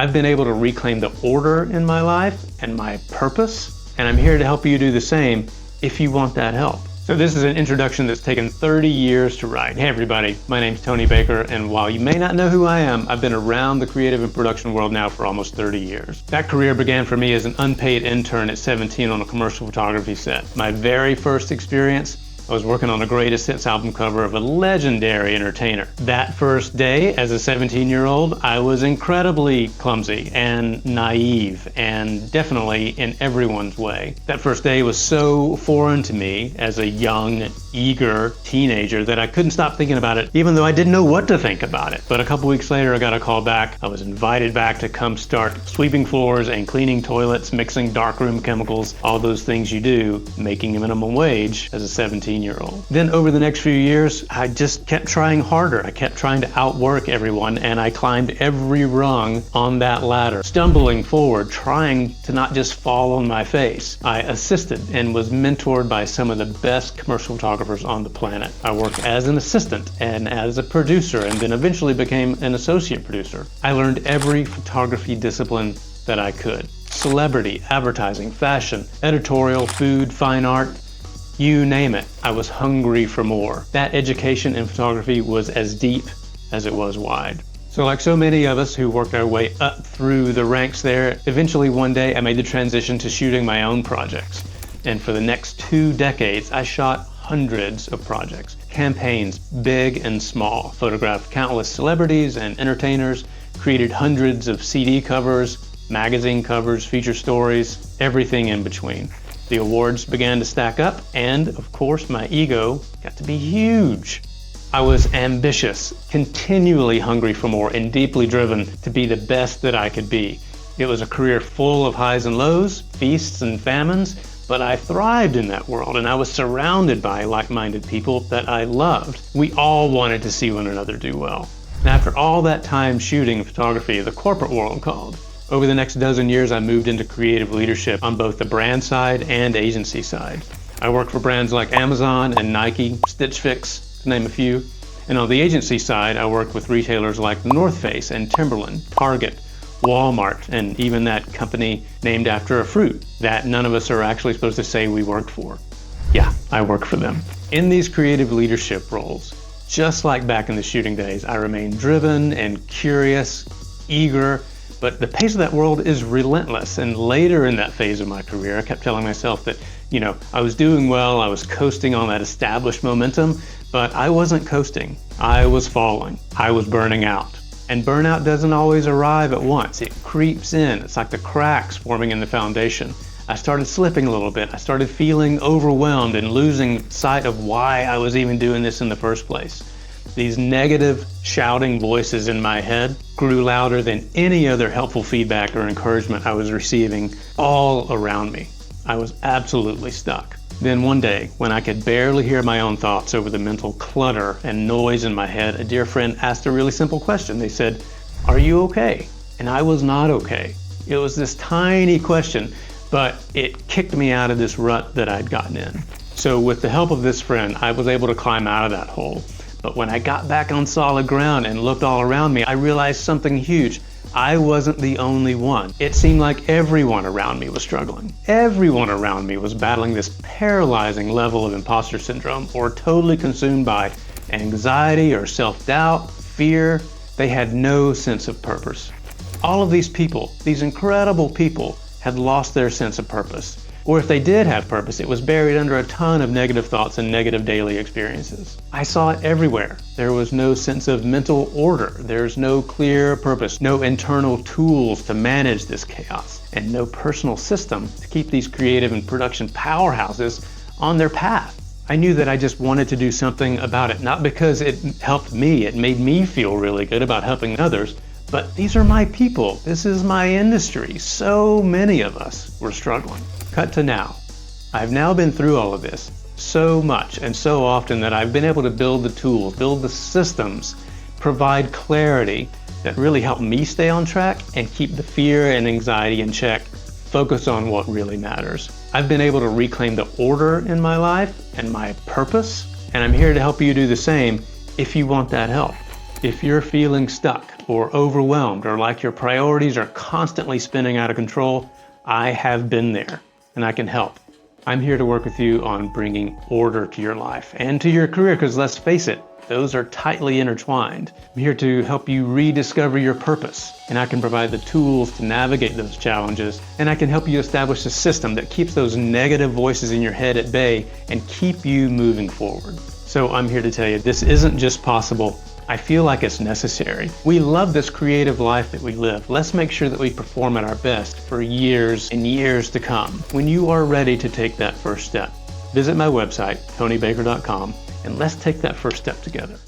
I've been able to reclaim the order in my life and my purpose, and I'm here to help you do the same if you want that help. So this is an introduction that's taken 30 years to write. Hey everybody, my name's Tony Baker, and while you may not know who I am, I've been around the creative and production world now for almost 30 years. That career began for me as an unpaid intern at 17 on a commercial photography set. My very first experience, I was working on a greatest hits album cover of a legendary entertainer. That first day, as a 17-year-old, I was incredibly clumsy and naive and definitely in everyone's way. That first day was so foreign to me as a young, eager teenager that I couldn't stop thinking about it, even though I didn't know what to think about it. But a couple weeks later, I got a call back. I was invited back to come start sweeping floors and cleaning toilets, mixing darkroom chemicals, all those things you do, making a minimum wage as a 17-year-old. Then over the next few years, I just kept trying harder. I kept trying to outwork everyone, and I climbed every rung on that ladder, stumbling forward, trying to not just fall on my face. I assisted and was mentored by some of the best commercial photographers on the planet. I worked as an assistant and as a producer, and then eventually became an associate producer. I learned every photography discipline that I could. Celebrity, advertising, fashion, editorial, food, fine art, you name it, I was hungry for more. That education in photography was as deep as it was wide. So like so many of us who worked our way up through the ranks there, eventually one day I made the transition to shooting my own projects. And for the next 2 decades, I shot hundreds of projects, campaigns, big and small, photographed countless celebrities and entertainers, created hundreds of CD covers, magazine covers, feature stories, everything in between. The awards began to stack up, and of course my ego got to be huge. I was ambitious, continually hungry for more, and deeply driven to be the best that I could be. It was a career full of highs and lows, feasts and famines, but I thrived in that world, and I was surrounded by like-minded people that I loved. We all wanted to see one another do well. And after all that time shooting photography, the corporate world called. Over the next dozen years, I moved into creative leadership on both the brand side and agency side. I worked for brands like Amazon and Nike, Stitch Fix, to name a few. And on the agency side, I worked with retailers like The North Face and Timberland, Target, Walmart, and even that company named after a fruit that none of us are actually supposed to say we worked for. Yeah, I work for them. In these creative leadership roles, just like back in the shooting days, I remained driven and curious, eager, but the pace of that world is relentless. And later in that phase of my career, I kept telling myself that, I was doing well, I was coasting on that established momentum, but I wasn't coasting. I was falling. I was burning out. And burnout doesn't always arrive at once. It creeps in. It's like the cracks forming in the foundation. I started slipping a little bit. I started feeling overwhelmed and losing sight of why I was even doing this in the first place. These negative shouting voices in my head grew louder than any other helpful feedback or encouragement I was receiving all around me. I was absolutely stuck. Then one day, when I could barely hear my own thoughts over the mental clutter and noise in my head, a dear friend asked a really simple question. They said, "Are you okay?" And I was not okay. It was this tiny question, but it kicked me out of this rut that I'd gotten in. So with the help of this friend, I was able to climb out of that hole. But when I got back on solid ground and looked all around me, I realized something huge. I wasn't the only one. It seemed like everyone around me was struggling. Everyone around me was battling this paralyzing level of imposter syndrome, or totally consumed by anxiety or self-doubt, fear. They had no sense of purpose. All of these people, these incredible people, had lost their sense of purpose. Or if they did have purpose, it was buried under a ton of negative thoughts and negative daily experiences. I saw it everywhere. There was no sense of mental order. There's no clear purpose, no internal tools to manage this chaos, and no personal system to keep these creative and production powerhouses on their path. I knew that I just wanted to do something about it, not because it helped me, it made me feel really good about helping others, but these are my people. This is my industry. So many of us were struggling. Cut to now. I've now been through all of this so much and so often that I've been able to build the tools, build the systems, provide clarity that really help me stay on track and keep the fear and anxiety in check, focus on what really matters. I've been able to reclaim the order in my life and my purpose, and I'm here to help you do the same if you want that help. If you're feeling stuck, or overwhelmed, or like your priorities are constantly spinning out of control, I have been there and I can help. I'm here to work with you on bringing order to your life and to your career, because let's face it, those are tightly intertwined. I'm here to help you rediscover your purpose, and I can provide the tools to navigate those challenges, and I can help you establish a system that keeps those negative voices in your head at bay and keep you moving forward. So I'm here to tell you, this isn't just possible. I feel like it's necessary. We love this creative life that we live. Let's make sure that we perform at our best for years and years to come. When you are ready to take that first step, visit my website, tonybaker.com, and let's take that first step together.